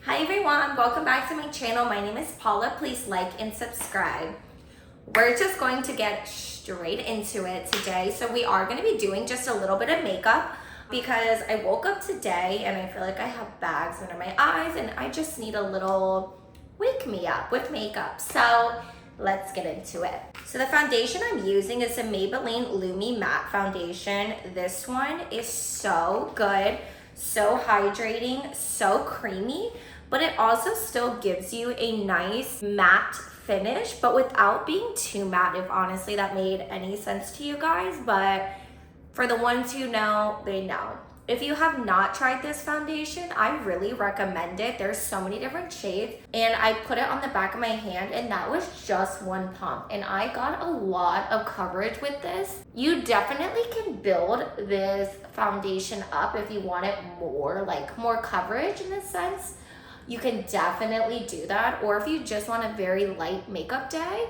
Hi everyone, welcome back to my channel. My name is Paula. Please like and subscribe. We're just going to get straight into it today. So we are going to be doing just a little bit of makeup because I woke up today and I feel like I have bags under my eyes and I just need a little wake me up with makeup. So let's get into it. So the foundation I'm using is a Maybelline Lumi Matte Foundation. This one is so good, so hydrating, so creamy, but it also still gives you a nice matte finish, but without being too matte, if honestly that made any sense to you guys. But for the ones who know, they know. If you have not tried this foundation, I really recommend it. There's so many different shades, and I put it on the back of my hand and that was just one pump and I got a lot of coverage with this. You definitely can build this foundation up if you want it more coverage in a sense. You can definitely do that, or if you just want a very light makeup day,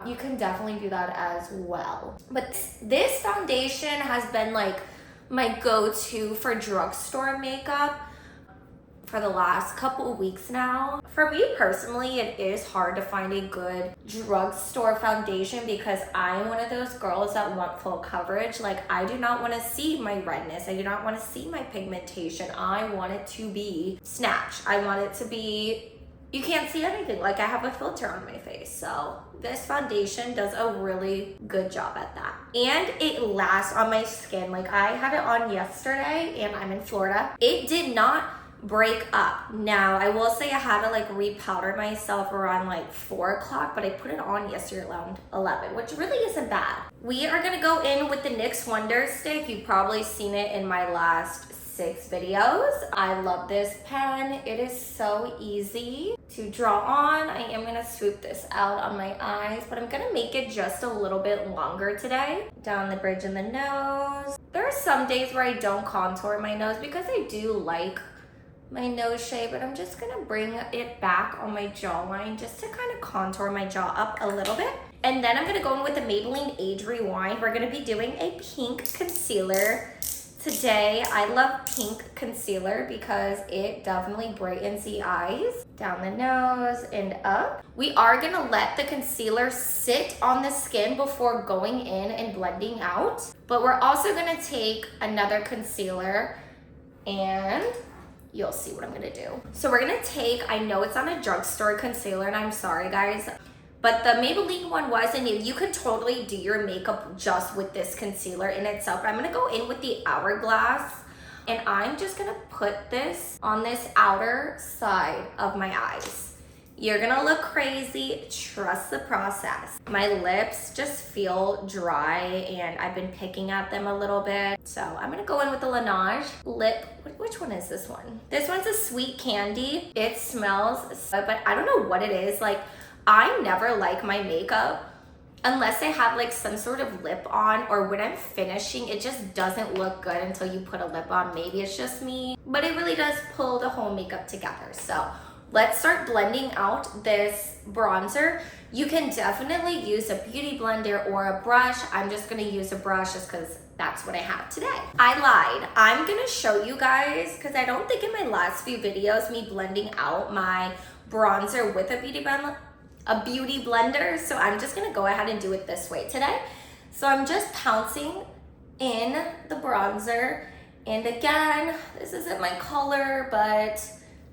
you can definitely do that as well. But this foundation has been like my go-to for drugstore makeup for the last couple of weeks now. For me personally, it is hard to find a good drugstore foundation because I'm one of those girls that want full coverage. Like, I do not want to see my redness. I do not want to see my pigmentation. I want it to be snatched. I want it to be, you can't see anything. Like, I have a filter on my face. So this foundation does a really good job at that. And it lasts on my skin. Like, I had it on yesterday and I'm in Florida. It did not break up. Now, I will say I had to like repowder myself around like 4 o'clock, but I put it on yesterday around 11, which really isn't bad. We are gonna go in with the NYX Wonder Stick. You've probably seen it in my last 6 videos. I love this pen. It is so easy to draw on. I am gonna swoop this out on my eyes, but I'm gonna make it just a little bit longer today. Down the bridge in the nose. There are some days where I don't contour my nose because I do like my nose shape, but I'm just gonna bring it back on my jawline just to kind of contour my jaw up a little bit. And then I'm gonna go in with the Maybelline Age Rewind. We're gonna be doing a pink concealer today. I love pink concealer because it definitely brightens the eyes. Down the nose and up. We are gonna let the concealer sit on the skin before going in and blending out. But we're also gonna take another concealer and you'll see what I'm gonna do. So we're gonna take, I know it's on a drugstore concealer and I'm sorry guys, but the Maybelline one was, and you could totally do your makeup just with this concealer in itself. I'm gonna go in with the Hourglass and I'm just gonna put this on this outer side of my eyes. You're gonna look crazy, trust the process. My lips just feel dry and I've been picking at them a little bit. So I'm gonna go in with the Laneige lip. Which one is this one? This one's a Sweet Candy. It smells, but I don't know what it is. Like, I never like my makeup unless I have like some sort of lip on, or when I'm finishing, it just doesn't look good until you put a lip on. Maybe it's just me, but it really does pull the whole makeup together. So let's start blending out this bronzer. You can definitely use a beauty blender or a brush. I'm just gonna use a brush just because that's what I have today. I lied. I'm gonna show you guys, because I don't think in my last few videos me blending out my bronzer with a beauty blender. So I'm just gonna go ahead and do it this way today. So I'm just pouncing in the bronzer. And again, this isn't my color, but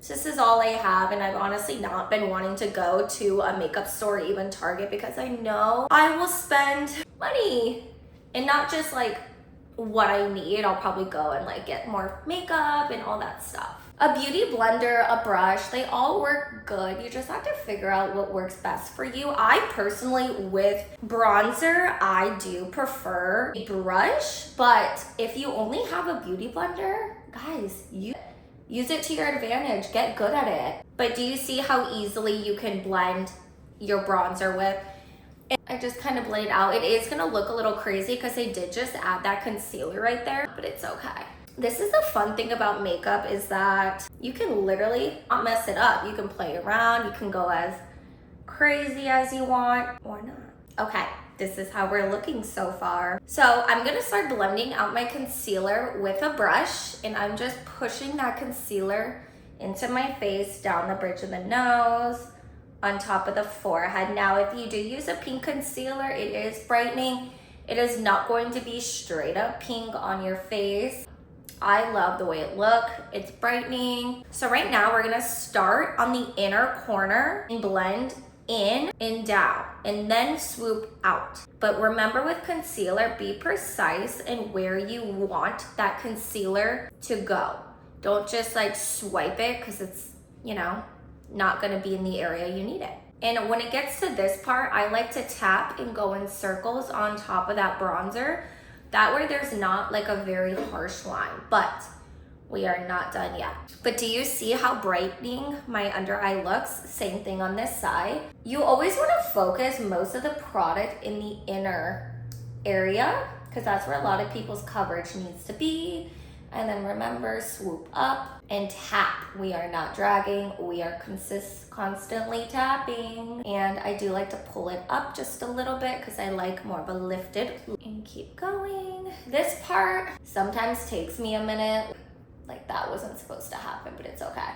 this is all I have, and I've honestly not been wanting to go to a makeup store, even Target, because I know I will spend money and not just like what I need. I'll probably go and like get more makeup and all that stuff. A beauty blender, a brush, they all work good. You just have to figure out what works best for you. I personally, with bronzer, I do prefer a brush, but if you only have a beauty blender, guys, use it to your advantage. Get good at it. But do you see how easily you can blend your bronzer with? And I just kind of blend it out. It is gonna look a little crazy because I did just add that concealer right there, but it's okay. This is the fun thing about makeup, is that you can literally not mess it up. You can play around. You can go as crazy as you want or not. Okay, this is how we're looking so far. So I'm gonna start blending out my concealer with a brush, and I'm just pushing that concealer into my face, down the bridge of the nose, on top of the forehead. Now, if you do use a pink concealer, it is brightening. It is not going to be straight up pink on your face. I love the way it looks. It's brightening. So right now we're gonna start on the inner corner and blend in and down and then swoop out. But remember, with concealer, be precise in where you want that concealer to go. Don't just like swipe it because it's, you know, not gonna be in the area you need it. And when it gets to this part, I like to tap and go in circles on top of that bronzer. That way there's not like a very harsh line, but we are not done yet. But do you see how brightening my under eye looks? Same thing on this side. You always want to focus most of the product in the inner area because that's where a lot of people's coverage needs to be. And then remember, swoop up and tap. We are not dragging, we are constantly tapping. And I do like to pull it up just a little bit because I like more of a lifted look. And keep going. This part sometimes takes me a minute. Like that wasn't supposed to happen, but it's okay.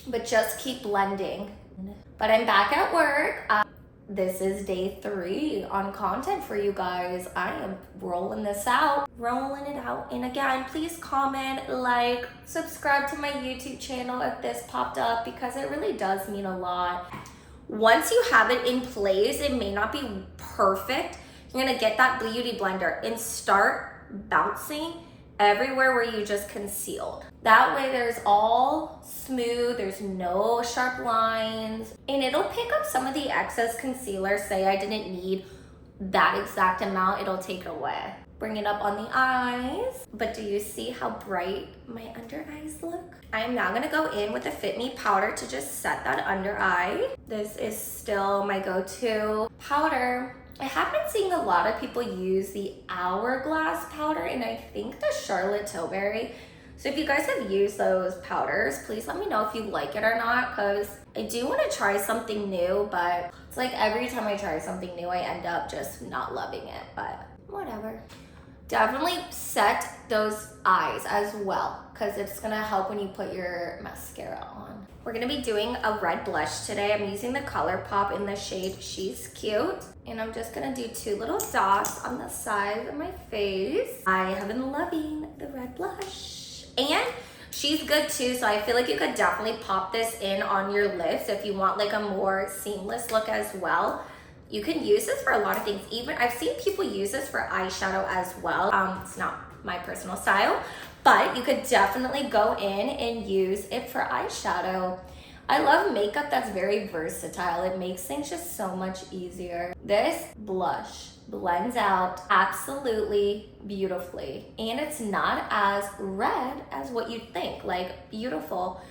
But just keep blending. But I'm back at work. This is day 3 on content for you guys. I am rolling this out, rolling it out. And again, please comment, like, subscribe to my YouTube channel if this popped up because it really does mean a lot. Once you have it in place, it may not be perfect. You're gonna get that beauty blender and start bouncing everywhere where you just concealed. That way there's all smooth, there's no sharp lines, and it'll pick up some of the excess concealer. Say I didn't need that exact amount, it'll take it away. Bring it up on the eyes. But do you see how bright my under eyes look? I am now gonna go in with the Fit Me powder to just set that under eye. This is still my go-to powder. I have been seeing a lot of people use the Hourglass powder and I think the Charlotte Tilbury. So if you guys have used those powders, please let me know if you like it or not because I do want to try something new, but it's like every time I try something new, I end up just not loving it, but whatever. Definitely set those eyes as well because it's gonna help when you put your mascara on. We're gonna be doing a red blush today. I'm using the ColourPop in the shade She's Cute. And I'm just gonna do 2 little dots on the side of my face. I have been loving the red blush. And she's good too, so I feel like you could definitely pop this in on your lips if you want like a more seamless look as well. You can use this for a lot of things. Even I've seen people use this for eyeshadow as well. It's not my personal style, but you could definitely go in and use it for eyeshadow. I love makeup that's very versatile. It makes things just so much easier. This blush blends out absolutely beautifully, and it's not as red as what you'd think, like beautiful.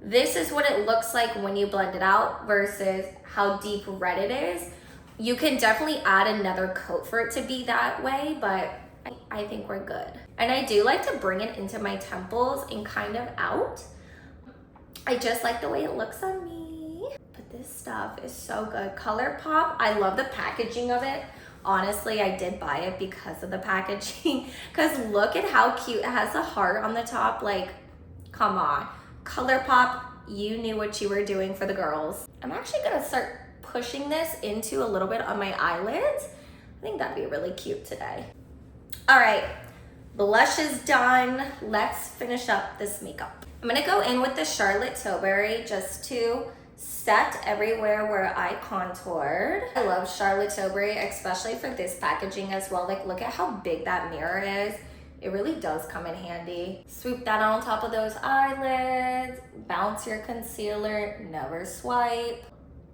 This is what it looks like when you blend it out versus how deep red it is. You can definitely add another coat for it to be that way, but I think we're good. And I do like to bring it into my temples and kind of out. I just like the way it looks on me. But this stuff is so good. ColourPop, I love the packaging of it. Honestly, I did buy it because of the packaging. Because look at how cute. It has a heart on the top. Like, come on. ColourPop, you knew what you were doing for the girls. I'm actually gonna start pushing this into a little bit on my eyelids. I think that'd be really cute today. All right, blush is done. Let's finish up this makeup. I'm gonna go in with the Charlotte Tilbury just to set everywhere where I contoured. I love Charlotte Tilbury, especially for this packaging as well. Like, look at how big that mirror is. It really does come in handy. Swoop that on top of those eyelids, bounce your concealer, never swipe.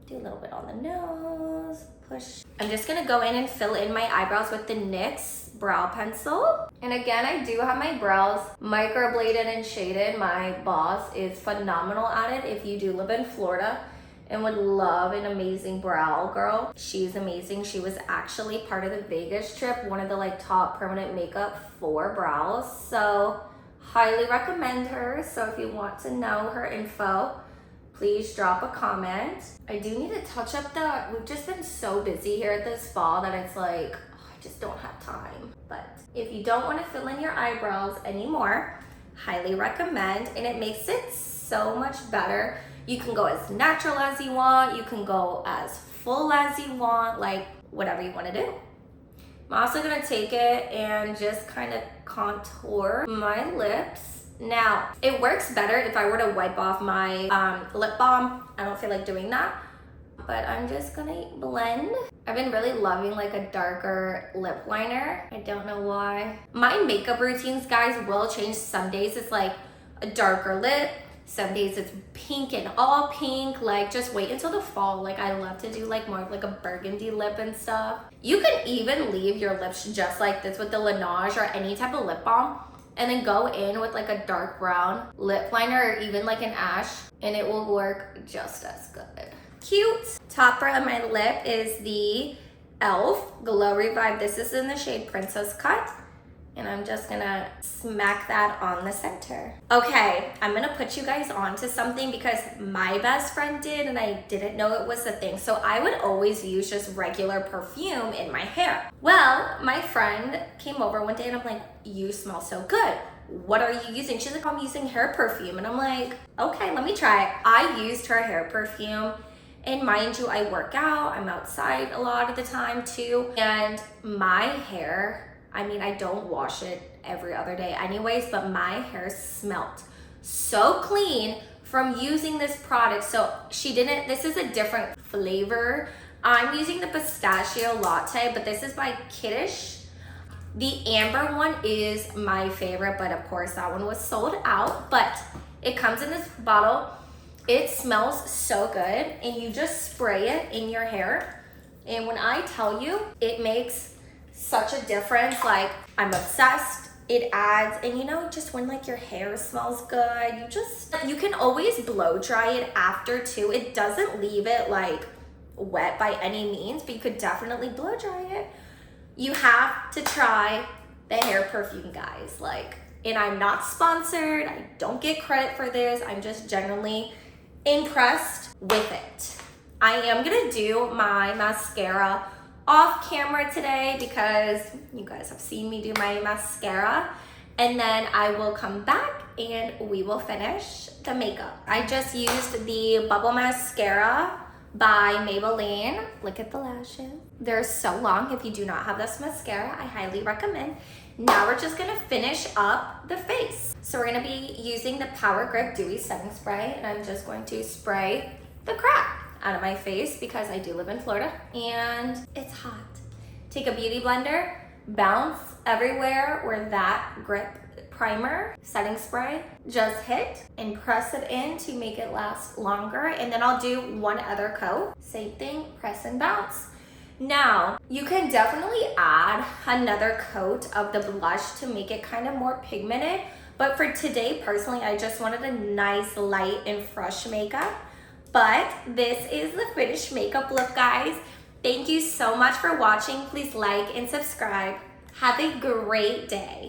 Do a little bit on the nose, push. I'm just gonna go in and fill in my eyebrows with the NYX brow pencil. And again, I do have my brows microbladed and shaded. My boss is phenomenal at it. If you do live in Florida and would love an amazing brow girl, she's amazing. She was actually part of the Vegas trip, one of the like top permanent makeup for brows. So highly recommend her. So if you want to know her info, please drop a comment. I do need to touch up we've just been so busy here at this spa that it's like, I just don't have time. But if you don't want to fill in your eyebrows anymore, highly recommend. And it makes it so much better. You can go as natural as you want. You can go as full as you want, like whatever you want to do. I'm also gonna take it and just kind of contour my lips. Now, it works better if I were to wipe off my lip balm. I don't feel like doing that, but I'm just gonna blend. I've been really loving like a darker lip liner. I don't know why. My makeup routines, guys, will change. Some days it's like a darker lip. Some days it's pink and all pink. Like, just wait until the fall. Like, I love to do like more of like a burgundy lip and stuff. You can even leave your lips just like this with the Laneige or any type of lip balm, and then go in with like a dark brown lip liner or even like an ash, and it will work just as good. Cute. Topper of my lip is the e.l.f. Glo Revive. This is in the shade Princess Cut. And I'm just gonna smack that on the center. Okay, I'm gonna put you guys on to something because my best friend did and I didn't know it was a thing. So I would always use just regular perfume in my hair. Well, my friend came over one day and I'm like, you smell so good. What are you using? She's like, I'm using hair perfume. And I'm like, okay, let me try it. I used her hair perfume. And mind you, I work out, I'm outside a lot of the time too. And my hair, I mean, I don't wash it every other day anyways, but my hair smelled so clean from using this product. So this is a different flavor. I'm using the pistachio latte, but this is by Kiddish. The amber one is my favorite, but of course that one was sold out, but it comes in this bottle. It smells so good, and you just spray it in your hair. And when I tell you, it makes such a difference. Like, I'm obsessed. It adds, and you know, just when like your hair smells good, you can always blow dry it after too. It doesn't leave it like wet by any means, but you could definitely blow dry it. You have to try the hair perfume, guys. Like, and I'm not sponsored. I don't get credit for this. I'm just genuinely impressed with it. I am gonna do my mascara off camera today because you guys have seen me do my mascara, and then I will come back and we will finish the makeup. I just used the Bubble Mascara by Maybelline. Look at the lashes. They're so long. If you do not have this mascara, I highly recommend. Now we're just gonna finish up the face. So we're gonna be using the Power Grip Dewy Setting Spray, and I'm just going to spray the crap out of my face because I do live in Florida and it's hot. Take a beauty blender, bounce everywhere where that grip primer setting spray just hit, and press it in to make it last longer. And then I'll do one other coat. Same thing, press and bounce. Now, you can definitely add another coat of the blush to make it kind of more pigmented, but for today, personally, I just wanted a nice light and fresh makeup. But this is the finished makeup look, guys. Thank you so much for watching. Please like and subscribe. Have a great day.